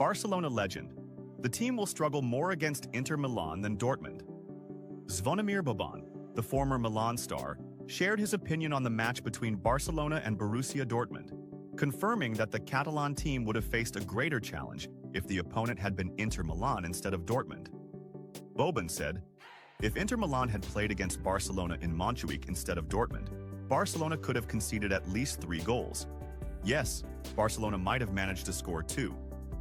Barcelona legend, the team will struggle more against Inter Milan than Dortmund. Zvonimir Boban, the former Milan star, shared his opinion on the match between Barcelona and Borussia Dortmund, confirming that the Catalan team would have faced a greater challenge if the opponent had been Inter Milan instead of Dortmund. Boban said, "If Inter Milan had played against Barcelona in Montjuic instead of Dortmund, Barcelona could have conceded at least 3 goals. Yes, Barcelona might have managed to score 2,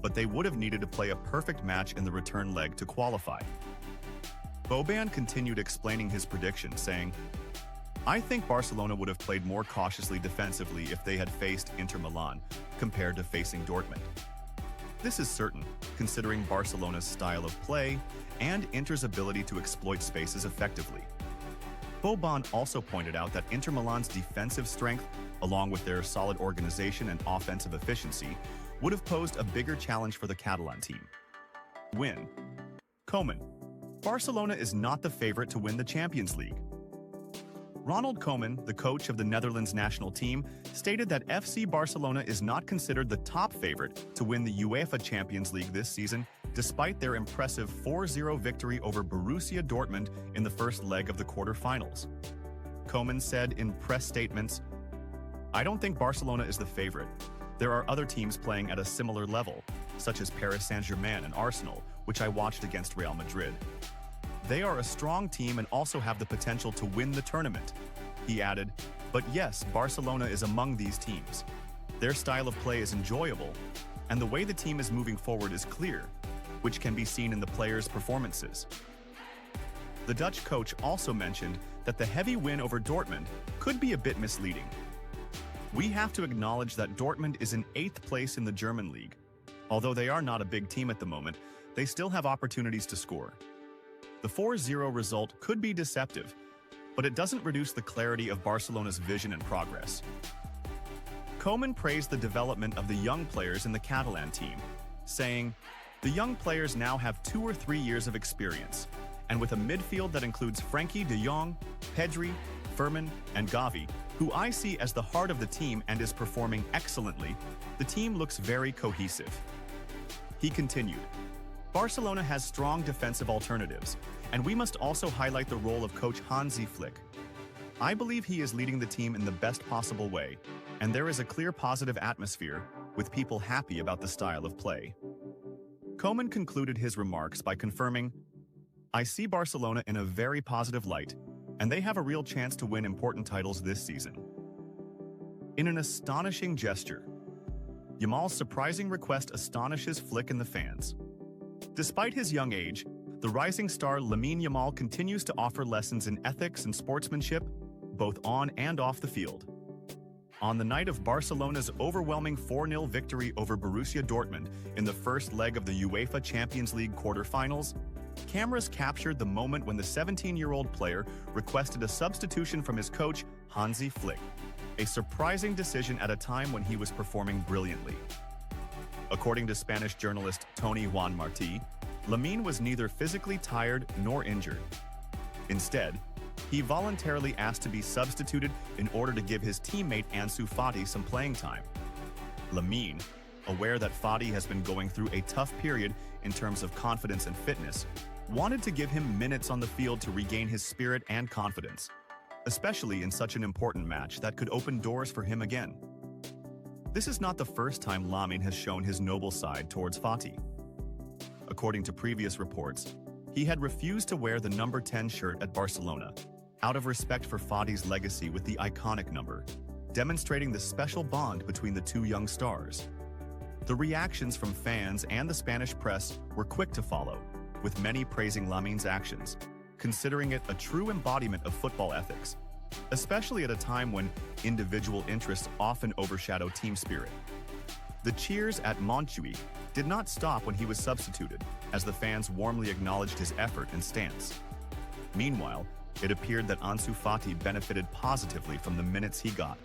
but they would have needed to play a perfect match in the return leg to qualify." Boban continued explaining his prediction, saying, "I think Barcelona would have played more cautiously defensively if they had faced Inter Milan compared to facing Dortmund. This is certain, considering Barcelona's style of play and Inter's ability to exploit spaces effectively." Boban also pointed out that Inter Milan's defensive strength, along with their solid organization and offensive efficiency, would have posed a bigger challenge for the Catalan team. Win. Koeman. Barcelona is not the favorite to win the Champions League. Ronald Koeman, the coach of the Netherlands national team, stated that FC Barcelona is not considered the top favorite to win the UEFA Champions League this season, despite their impressive 4-0 victory over Borussia Dortmund in the first leg of the quarter-finals. Koeman said in press statements, "I don't think Barcelona is the favorite. There are other teams playing at a similar level, such as Paris Saint-Germain and Arsenal, which I watched against Real Madrid. They are a strong team and also have the potential to win the tournament." He added, "But yes, Barcelona is among these teams. Their style of play is enjoyable, and the way the team is moving forward is clear, which can be seen in the players' performances." The Dutch coach also mentioned that the heavy win over Dortmund could be a bit misleading. "We have to acknowledge that Dortmund is in 8th place in the German league. Although they are not a big team at the moment, they still have opportunities to score. The 4-0 result could be deceptive, but it doesn't reduce the clarity of Barcelona's vision and progress." Koeman praised the development of the young players in the Catalan team, saying, "The young players now have 2 or 3 years of experience, and with a midfield that includes Frenkie de Jong, Pedri, Fermin, and Gavi, who I see as the heart of the team and is performing excellently, the team looks very cohesive." He continued, "Barcelona has strong defensive alternatives, and we must also highlight the role of coach Hansi Flick. I believe he is leading the team in the best possible way, and there is a clear positive atmosphere, with people happy about the style of play." Koeman concluded his remarks by confirming, "I see Barcelona in a very positive light, and they have a real chance to win important titles this season." In an astonishing gesture, Yamal's surprising request astonishes Flick and the fans. Despite his young age, the rising star Lamine Yamal continues to offer lessons in ethics and sportsmanship, both on and off the field. On the night of Barcelona's overwhelming 4-0 victory over Borussia Dortmund in the first leg of the UEFA Champions League quarter-finals, cameras captured the moment when the 17-year-old player requested a substitution from his coach, Hansi Flick, a surprising decision at a time when he was performing brilliantly. According to Spanish journalist Tony Juan Martí, Lamine was neither physically tired nor injured. Instead, he voluntarily asked to be substituted in order to give his teammate Ansu Fati some playing time. Lamine, aware that Fati has been going through a tough period in terms of confidence and fitness, wanted to give him minutes on the field to regain his spirit and confidence, especially in such an important match that could open doors for him again. This is not the first time Lamine has shown his noble side towards Fati. According to previous reports, he had refused to wear the number 10 shirt at Barcelona, out of respect for Fati's legacy with the iconic number, demonstrating the special bond between the two young stars. The reactions from fans and the Spanish press were quick to follow, with many praising Lamine's actions, considering it a true embodiment of football ethics, especially at a time when individual interests often overshadow team spirit. The cheers at Montjuic did not stop when he was substituted, as the fans warmly acknowledged his effort and stance. Meanwhile, it appeared that Ansu Fati benefited positively from the minutes he got,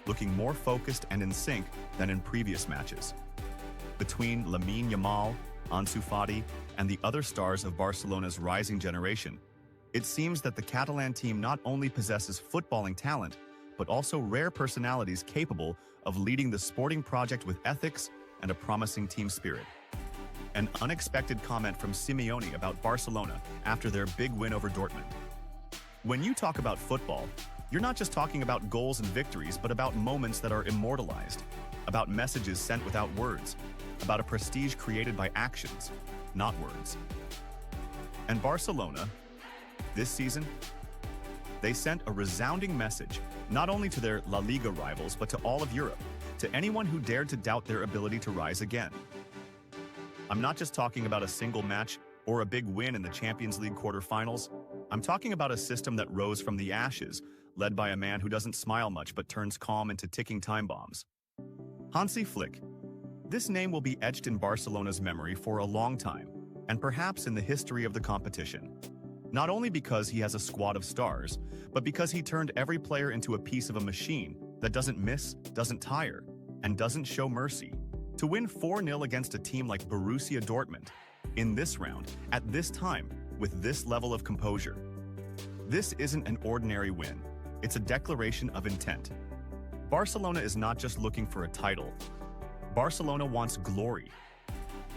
looking more focused and in sync than in previous matches. Between Lamine Yamal, Ansu Fati, and the other stars of Barcelona's rising generation, it seems that the Catalan team not only possesses footballing talent, but also rare personalities capable of leading the sporting project with ethics and a promising team spirit. An unexpected comment from Simeone about Barcelona after their big win over Dortmund. When you talk about football, you're not just talking about goals and victories, but about moments that are immortalized, about messages sent without words, about a prestige created by actions, not words. And Barcelona, this season, they sent a resounding message, not only to their La Liga rivals, but to all of Europe, to anyone who dared to doubt their ability to rise again. I'm not just talking about a single match or a big win in the Champions League quarterfinals. I'm talking about a system that rose from the ashes, led by a man who doesn't smile much but turns calm into ticking time bombs. Hansi Flick. This name will be etched in Barcelona's memory for a long time, and perhaps in the history of the competition. Not only because he has a squad of stars, but because he turned every player into a piece of a machine that doesn't miss, doesn't tire, and doesn't show mercy. To win 4-0 against a team like Borussia Dortmund, in this round, at this time, with this level of composure. This isn't an ordinary win. It's a declaration of intent. Barcelona is not just looking for a title. Barcelona wants glory.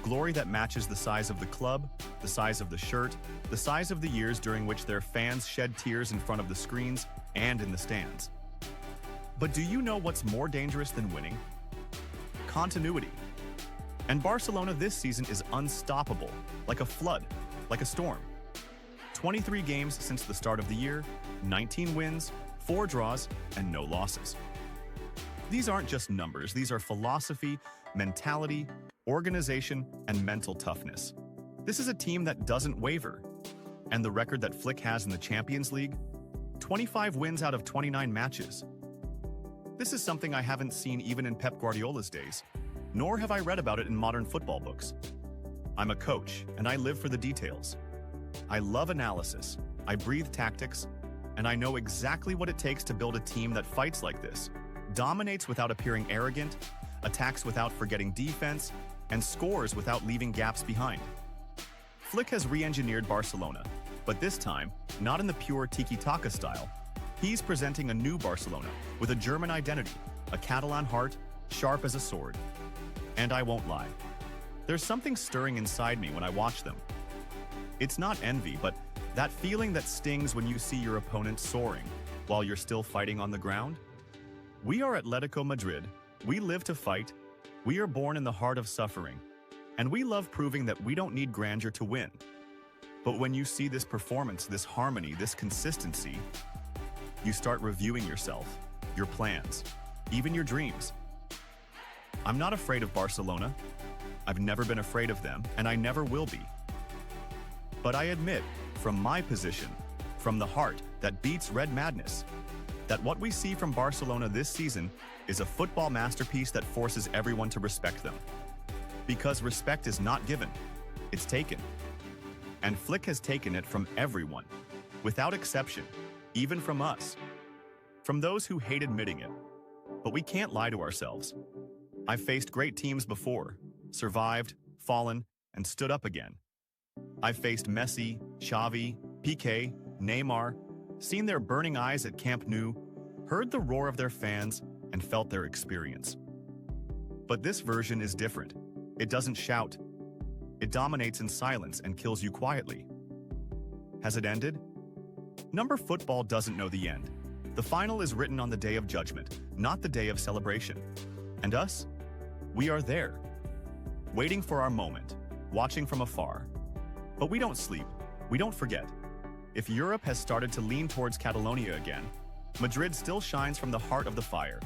Glory that matches the size of the club, the size of the shirt, the size of the years during which their fans shed tears in front of the screens and in the stands. But do you know what's more dangerous than winning? Continuity. And Barcelona this season is unstoppable, like a flood, like a storm. 23 games since the start of the year, 19 wins, 4 draws, and no losses. These aren't just numbers, these are philosophy, mentality, organization, and mental toughness. This is a team that doesn't waver. And the record that Flick has in the Champions League? 25 wins out of 29 matches. This is something I haven't seen even in Pep Guardiola's days, nor have I read about it in modern football books. I'm a coach, and I live for the details. I love analysis, I breathe tactics, and I know exactly what it takes to build a team that fights like this, dominates without appearing arrogant, attacks without forgetting defense, and scores without leaving gaps behind. Flick has re-engineered Barcelona, but this time, not in the pure tiki-taka style. He's presenting a new Barcelona with a German identity, a Catalan heart, sharp as a sword. And I won't lie, there's something stirring inside me when I watch them. It's not envy, but that feeling that stings when you see your opponent soaring while you're still fighting on the ground. We are Atletico Madrid. We live to fight. We are born in the heart of suffering. And we love proving that we don't need grandeur to win. But when you see this performance, this harmony, this consistency, you start reviewing yourself, your plans, even your dreams. I'm not afraid of Barcelona. I've never been afraid of them, and I never will be. But I admit, from my position, from the heart that beats red madness, that what we see from Barcelona this season is a football masterpiece that forces everyone to respect them. Because respect is not given, it's taken. And Flick has taken it from everyone, without exception, even from us. From those who hate admitting it. But we can't lie to ourselves. I've faced great teams before, survived, fallen, and stood up again. I've faced Messi, Xavi, Piqué, Neymar, seen their burning eyes at Camp Nou, heard the roar of their fans, and felt their experience. But this version is different. It doesn't shout. It dominates in silence and kills you quietly. Has it ended? Number football doesn't know the end. The final is written on the day of judgment, not the day of celebration. And us? We are there, waiting for our moment, watching from afar. But we don't sleep. We don't forget. If Europe has started to lean towards Catalonia again, Madrid still shines from the heart of the fire.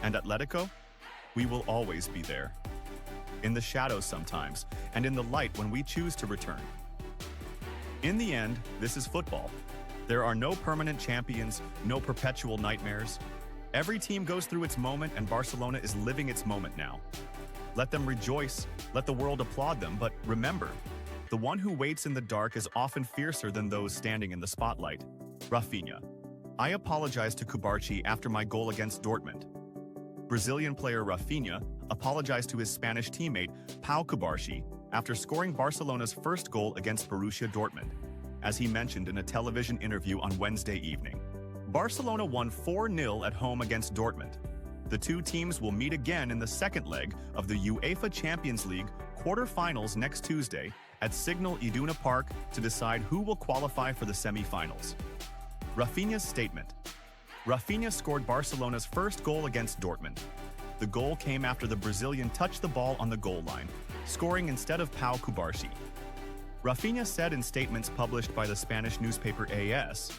And Atletico? We will always be there. In the shadows sometimes, and in the light when we choose to return. In the end, this is football. There are no permanent champions, no perpetual nightmares. Every team goes through its moment, and Barcelona is living its moment now. Let them rejoice, let the world applaud them, but remember, the one who waits in the dark is often fiercer than those standing in the spotlight. Rafinha. I apologized to Kubarchi after my goal against Dortmund. Brazilian player Rafinha apologized to his Spanish teammate Pau Kubarchi after scoring Barcelona's first goal against Borussia Dortmund, as he mentioned in a television interview on Wednesday evening. Barcelona won 4-0 at home against Dortmund. The two teams will meet again in the second leg of the UEFA Champions League quarter-finals next Tuesday at Signal Iduna Park to decide who will qualify for the semi-finals. Rafinha's statement. Rafinha scored Barcelona's first goal against Dortmund. The goal came after the Brazilian touched the ball on the goal line, scoring instead of Pau Cubarsí. Rafinha said in statements published by the Spanish newspaper AS,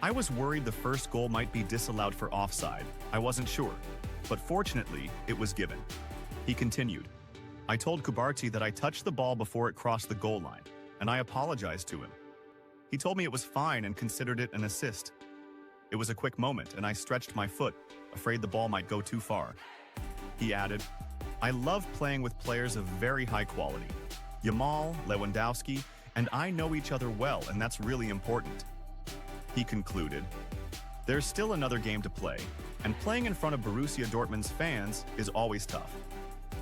"I was worried the first goal might be disallowed for offside. I wasn't sure, but fortunately, it was given." He continued, "I told Cubarsí that I touched the ball before it crossed the goal line, and I apologized to him. He told me it was fine and considered it an assist. It was a quick moment, and I stretched my foot, afraid the ball might go too far." He added, "I love playing with players of very high quality. Yamal, Lewandowski, and I know each other well, and that's really important." He concluded, "There's still another game to play, and playing in front of Borussia Dortmund's fans is always tough.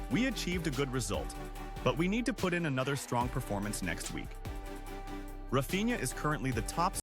We achieved a good result, but we need to put in another strong performance next week." Rafinha is currently the top